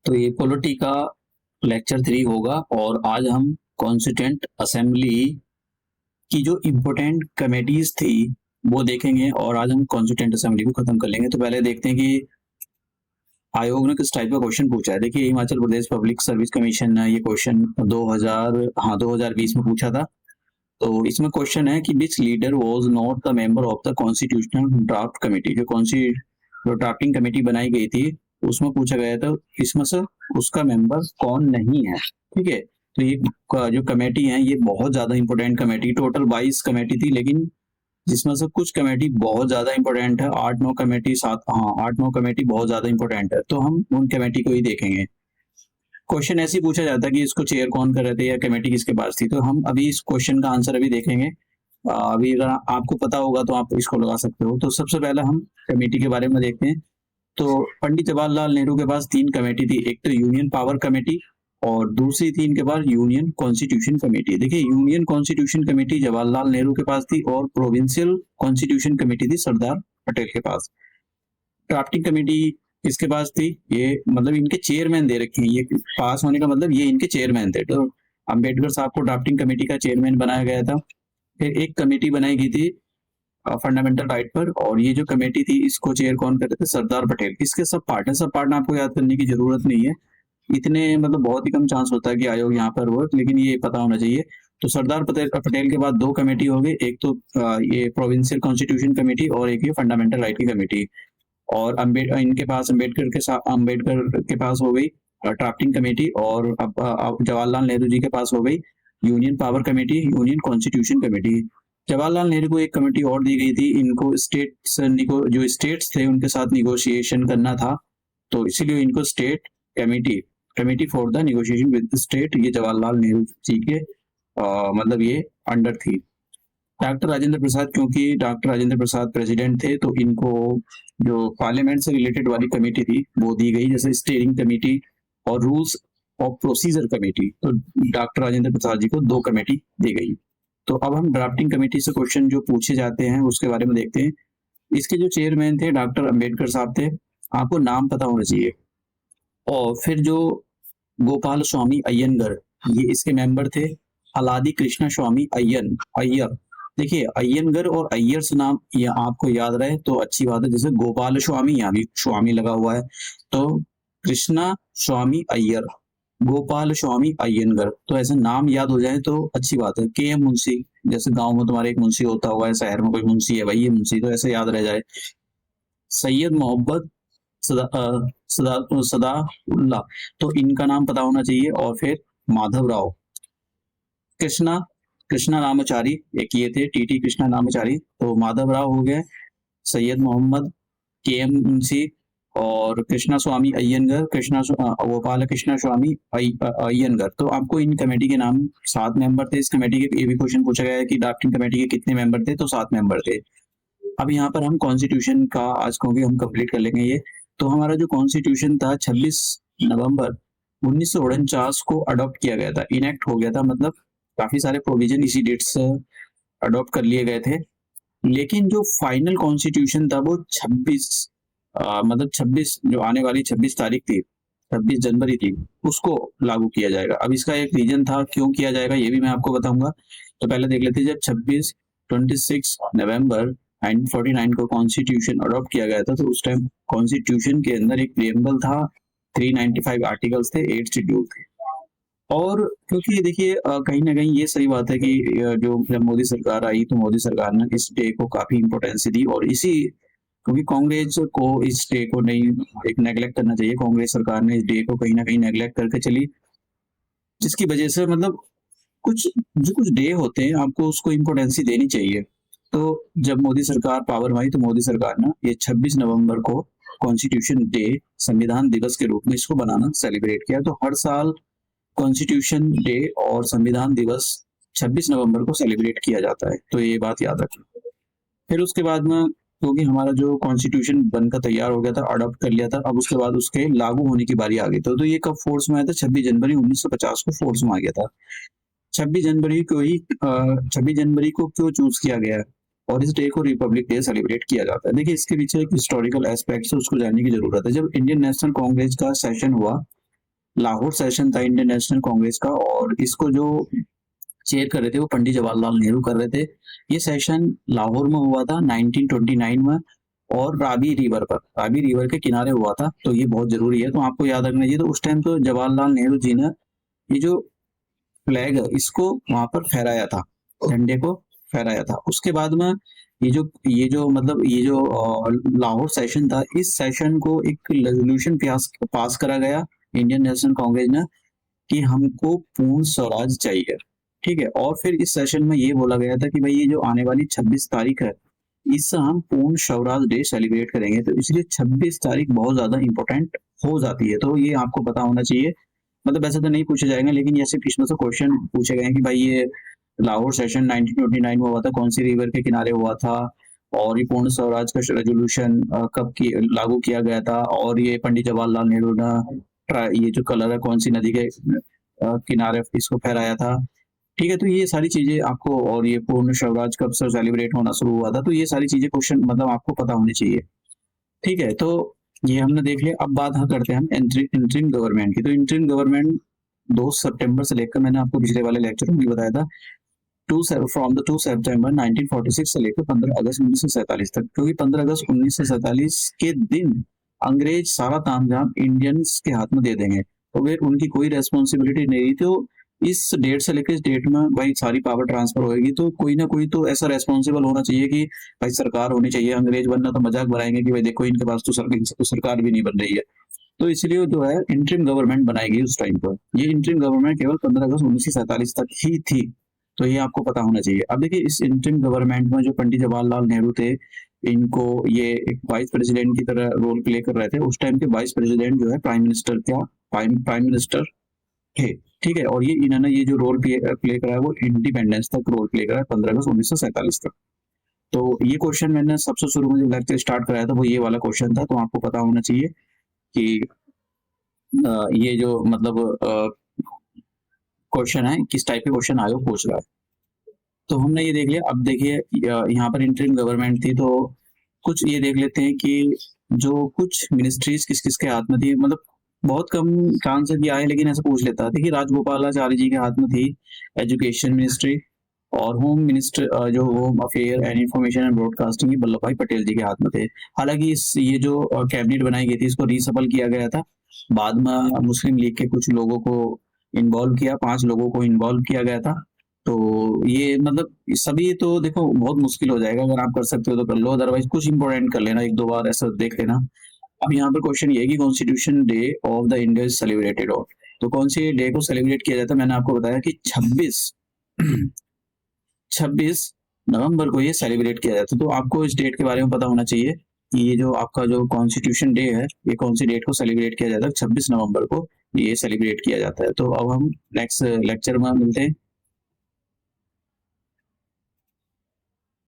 तो ये पॉलिटी का लेक्चर 3 होगा और आज हम कॉन्स्टिट्यूएंट असेंबली की जो इम्पोर्टेंट कमेटीज थी वो देखेंगे और आज हम कॉन्स्टिट्यूएंट असेंबली को खत्म कर लेंगे। तो पहले देखते हैं कि आयोग ने किस टाइप का क्वेश्चन पूछा है। देखिए, Himachal Pradesh public service commission ने ये क्वेश्चन 2020 में पूछा था। तो इसमें क्वेश्चन है कि which leader was not the member of the constitutional draft committee. जो ड्राफ्टिंग कमेटी बनाई गई थी उसमें पूछा गया था इसमें से उसका मेंबर कौन नहीं है। ठीक है, तो ये जो कमेटी है ये बहुत ज्यादा इंपॉर्टेंट कमेटी, टोटल 22 कमेटी थी, लेकिन जिसमें से कुछ कमेटी बहुत ज्यादा इंपॉर्टेंट है, 8-9 कमेटी 8-9 कमेटी बहुत ज्यादा इंपॉर्टेंट है। तो हम उन कमेटी को ही देखेंगे। क्वेश्चन ऐसे ही पूछा जाता है कि इसको चेयर कौन कर रहे थे या कमेटी किसके पास थी। तो हम अभी इस क्वेश्चन का आंसर अभी देखेंगे। अभी अगर आपको पता होगा तो आप इसको लगा सकते हो। तो सबसे पहले हम कमेटी के बारे में देखते हैं। तो पंडित जवाहरलाल नेहरू के पास 3 कमेटी थी। एक तो यूनियन पावर कमेटी और दूसरी थी इनके पास यूनियन कॉन्स्टिट्यूशन कमेटी। देखिए, union constitution committee Jawaharlal Nehru के पास थी और प्रोविंशियल कॉन्स्टिट्यूशन कमेटी थी सरदार पटेल के पास। ड्राफ्टिंग कमेटी किसके पास थी? ये मतलब इनके चेयरमैन दे रखे हैं, ये पास होने का मतलब ये इनके चेयरमैन थे। तो अंबेडकर साहब को ड्राफ्टिंग कमेटी का चेयरमैन बनाया गया था। फिर एक कमेटी बनाई गई थी फंडामेंटल राइट पर, और ये जो कमेटी थी इसको चेयर कौन करते थे? सरदार पटेल। इसके सब पार्ट है, सब पार्ट आपको याद करने की जरूरत नहीं है, इतने मतलब बहुत ही कम चांस होता है कि आयोग यहाँ पर हो, लेकिन ये पता होना चाहिए। तो सरदार पटेल के बाद 2 कमेटी हो गई, एक तो ये प्रोविंशियल कॉन्स्टिट्यूशन कमेटी और एक ये फंडामेंटल राइट की कमेटी। और इनके पास अम्बेडकर के पास हो गई ड्राफ्टिंग कमेटी, और अब जवाहरलाल नेहरू जी के पास हो गई union power committee, union constitution committee. Jawaharlal Nehru को एक कमेटी और दी गई थी, इनको जो स्टेट्स थे उनके साथ निगोशिएशन करना था, तो इसीलिए इनको state committee for the negotiation with state, ये जवाहरलाल नेहरू जी के मतलब ये अंडर थी। डॉक्टर राजेंद्र प्रसाद, क्योंकि डॉक्टर राजेंद्र प्रसाद प्रेसिडेंट थे तो इनको जो पार्लियामेंट से रिलेटेड वाली कमेटी थी वो दी गई, जैसे स्टीयरिंग कमेटी और रूल्स ऑफ प्रोसीजर कमेटी। तो डॉक्टर राजेंद्र प्रसाद जी को 2 कमेटी दी गई। तो अब हम ड्राफ्टिंग कमेटी से क्वेश्चन जो पूछे जाते हैं उसके बारे में देखते हैं। इसके जो चेयरमैन थे डॉक्टर अंबेडकर साहब थे, आपको नाम पता होना चाहिए। और फिर जो गोपाल स्वामी अय्यंगर, ये इसके मेंबर थे। अलादी कृष्णा स्वामी अय्यर। देखिए, अय्यंगर और अय्यर से नाम ये आपको याद रहे तो अच्छी बात है। जैसे गोपाल स्वामी, यहाँ भी स्वामी लगा हुआ है, तो कृष्णा स्वामी अय्यर, गोपाल स्वामी अय्यंगर, तो ऐसे नाम याद हो जाए तो अच्छी बात है। के एम मुंशी, जैसे गांव में तुम्हारे एक मुंशी होता होगा, शहर में कोई मुंशी है भाई ये मुंशी, तो ऐसे याद रह जाए। सैयद मोहम्मद सदाउल्लाह, तो इनका नाम पता होना चाहिए। और फिर माधव राव, कृष्णा रामाचारी, एक ये थे टीटी कृष्णा रामाचारी, तो माधव राव हो गए, सैयद मोहम्मद, के एम मुंशी और कृष्णा स्वामी अय्यंगर, गोपाल कृष्णा स्वामी अय्यंगर। तो आपको इन कमेटी के नाम, 7 मेंबर थे इस कमेटी के। ये भी क्वेश्चन पूछा गया है कि ड्राफ्टिंग कमेटी के कितने मेंबर थे, तो 7 मेंबर थे। अब यहाँ पर हम कॉन्स्टिट्यूशन का आज क्योंकि हम कंप्लीट कर लेंगे ये, तो हमारा जो कॉन्स्टिट्यूशन था 26 नवंबर 1949 को अडॉप्ट किया गया था, इनेक्ट हो गया था, मतलब काफी सारे प्रोविजन इसी डेट से अडॉप्ट कर लिए गए थे। लेकिन जो फाइनल कॉन्स्टिट्यूशन था वो 26 जो आने वाली 26 तारीख थी, 26 जनवरी थी, उसको लागू किया जाएगा। अब इसका एक रीजन था क्यों किया जाएगा ये भी मैं आपको बताऊंगा। तो पहले देख लेते हैं, जब 26 नवंबर 1949 को कॉन्स्टिट्यूशन अडॉप्ट किया गया था, तो उस टाइम कॉन्स्टिट्यूशन के अंदर एक प्रिएम्बल था, 395 आर्टिकल्स थे, 8 शेड्यूल थे। और क्योंकि देखिए कहीं ना कहीं ये सही बात है कि जो जब मोदी सरकार आई तो मोदी सरकार ने इस डे को काफी इंपोर्टेंस दी, और इसी क्योंकि कांग्रेस को इस डे को नहीं एक नेग्लेक्ट करना चाहिए, कांग्रेस सरकार ने इस डे को कहीं ना कहीं नेग्लेक्ट करके चली, जिसकी वजह से मतलब कुछ डे होते हैं आपको उसको इम्पोर्टेंसी देनी चाहिए। तो जब मोदी सरकार पावर में आई तो मोदी सरकार ने ये 26 नवंबर को कॉन्स्टिट्यूशन डे, संविधान दिवस के रूप में इसको बनाना सेलिब्रेट किया। तो हर साल कॉन्स्टिट्यूशन डे और संविधान दिवस 26 नवंबर को सेलिब्रेट किया जाता है, तो ये बात याद रखें। फिर उसके बाद में क्योंकि हमारा जो कॉन्स्टिट्यूशन बनकर तैयार हो गया था, अडॉप्ट कर लिया था, अब उसके बाद उसके लागू होने की बारी आ गई। तो ये कब फोर्स में आया था? 26 जनवरी 1950 को फोर्स में आ गया था। 26 जनवरी को ही 26 जनवरी को क्यों चूज किया गया है और इस डे को रिपब्लिक डे सेलिब्रेट किया जाता है? देखिए, इसके पीछे एक हिस्टोरिकल एस्पेक्ट है, उसको जानने की जरूरत है। जब इंडियन नेशनल कांग्रेस का सेशन हुआ लाहौर सेशन था इंडियन नेशनल कांग्रेस का, और इसको जो चेयर कर रहे थे वो पंडित जवाहरलाल नेहरू कर रहे थे। ये सेशन लाहौर में हुआ था 1929 में, और रावी रिवर के किनारे हुआ था। तो ये बहुत जरूरी है, तो आपको याद रखना चाहिए। तो उस टाइम तो जवाहरलाल नेहरू जी ने ये जो फ्लैग है इसको वहां पर फहराया था, झंडे को फहराया था। उसके बाद में लाहौर सेशन था, इस सेशन को एक रेजोल्यूशन पास करा गया इंडियन नेशनल कांग्रेस ने कि हमको पूर्ण स्वराज चाहिए। ठीक है, और फिर इस सेशन में ये बोला गया था कि भाई ये जो आने वाली 26 तारीख है, इससे हम पूर्ण स्वराज डे सेलिब्रेट करेंगे। तो इसलिए 26 तारीख बहुत ज्यादा इंपॉर्टेंट हो जाती है, तो ये आपको पता होना चाहिए। मतलब वैसे तो नहीं पूछे जाएंगे, लेकिन ऐसे इसमें से क्वेश्चन पूछे गए हैं कि भाई ये लाहौर सेशन 1929 में हुआ था, कौन सी रिवर के किनारे हुआ था, और ये पूर्ण स्वराज का रेजोल्यूशन कब की लागू किया गया था, और ये पंडित जवाहरलाल नेहरू ने ये जो कलर है कौन सी नदी के किनारे इसको फहराया था। ठीक है, तो ये सारी चीजें आपको, और ये पूर्ण स्वराज कब से सेलिब्रेट होना शुरू हुआ था, तो ये सारी चीजें क्वेश्चन मतलब आपको पता होनी चाहिए। ठीक है, तो ये हमने देख लिया। अब बात करते हैं हम इंटरिम गवर्नमेंट की। तो इंटरिम गवर्नमेंट 2 सितंबर से लेकर, मैंने आपको पिछले वाले लेक्चर में भी बताया था, फ्रॉम द 2 सितंबर 1946 से लेकर 15 अगस्त 1947 तक, क्योंकि 15 अगस्त 1947 के दिन अंग्रेज सारा तामझाम इंडियंस के हाथ में दे देंगे, तो फिर उनकी कोई रेस्पॉन्सिबिलिटी नहीं रही। तो इस डेट से लेकर इस डेट में भाई सारी पावर ट्रांसफर होएगी, तो कोई ना कोई तो ऐसा रेस्पॉन्सिबल होना चाहिए कि भाई सरकार होनी चाहिए। अंग्रेज बनना तो मजाक बनाएंगे कि भाई देखो इनके पास तो सरकार भी नहीं बन रही है। तो इसलिए जो है इंटरिम गवर्नमेंट बनाई गई उस टाइम पर। ये इंटरिम गवर्नमेंट केवल 15 अगस्त 1947 तक ही थी, तो ये आपको पता होना चाहिए। अब देखिए इस इंटरिम गवर्नमेंट में जो पंडित जवाहरलाल नेहरू थे, इनको ये एक वाइस प्रेसिडेंट की तरह रोल प्ले कर रहे थे। उस टाइम के वाइस प्रेसिडेंट जो है प्राइम मिनिस्टर थे। ठीक है, और ये इन्होंने ये जो रोल प्ले करा है वो इंडिपेंडेंस तक रोल प्ले करा है, 15 अगस्त 1947 तक। तो ये क्वेश्चन मैंने सबसे शुरू में जो लेक्चर स्टार्ट कराया था वो ये वाला क्वेश्चन था, तो आपको पता होना चाहिए कि ये जो मतलब क्वेश्चन है किस टाइप के क्वेश्चन आयोग पूछ रहा है। तो हमने ये देख लिया। अब देखिए यहाँ पर इंटरिम गवर्नमेंट थी, तो कुछ ये देख लेते हैं कि जो कुछ मिनिस्ट्रीज किस किस के हाथ में थी। मतलब बहुत कम का आंसर किया है, लेकिन ऐसा पूछ लेता है। देखिए राजगोपालाचारी जी के हाथ में थी एजुकेशन मिनिस्ट्री, और होम मिनिस्टर जो home affair and information and broadcasting Vallabh भाई पटेल जी के हाथ में थे। हालांकि ये जो कैबिनेट बनाई गई थी इसको रीसफल किया गया था। बाद में मुस्लिम लीग के कुछ लोगों को इन्वॉल्व किया, 5 लोगों को इन्वॉल्व किया गया था। तो ये मतलब सभी तो देखो बहुत मुश्किल हो जाएगा, अगर आप कर सकते हो तो कर लो, अदरवाइज कुछ इंपॉर्टेंट कर लेना, 1-2 बार ऐसा देख लेना। अब यहाँ पर क्वेश्चन ये है कि constitution day of the India is celebrated on, तो कौन सी डे को सेलिब्रेट किया जाता है। मैंने आपको बताया कि 26 नवंबर को ये सेलिब्रेट किया जाता है। तो आपको इस डेट के बारे में पता होना चाहिए कि ये जो आपका जो कॉन्स्टिट्यूशन डे है ये कौन सी डेट को सेलिब्रेट किया जाता है। 26 नवंबर को ये सेलिब्रेट किया जाता है। तो अब हम नेक्स्ट लेक्चर में मिलते हैं।